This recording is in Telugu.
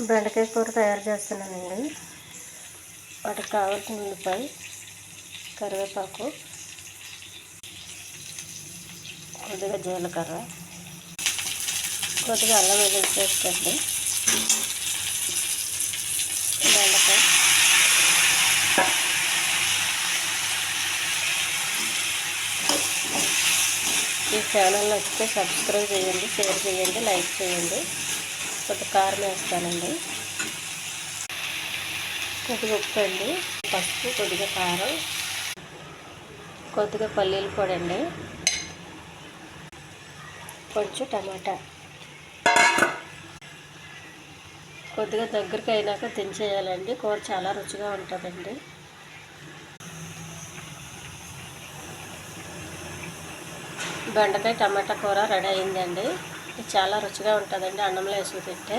బెండకాయ కూర తయారు చేస్తున్నానండి. వాటికి కావాల్సిన ఉల్లిపాయ, కరివేపాకు, కొద్దిగా జీలకర్ర, కొద్దిగా అల్లం వెల్లుల్లి పేస్ట్ అండి, బెండకాయ, ఈ ఛానల్ నచ్చితే సబ్స్క్రైబ్ చేయండి, షేర్ చేయండి, లైక్ చేయండి. కొద్దిగా కారం వేస్తానండి, కొద్దిగా ఉప్పు అండి, పసుపు, కొద్దిగా కారం, కొద్దిగా పల్లీల పొడి అండి, కొంచెం టమాటా. కొద్దిగా దగ్గరికి అయినాక దించేయాలండి. కూర చాలా రుచిగా ఉంటుందండి. బెండకాయ టమాటా కూర రెడీ అయిందండి. ఇది చాలా రుచిగా ఉంటుందండి అన్నంలో వేసి తింటే.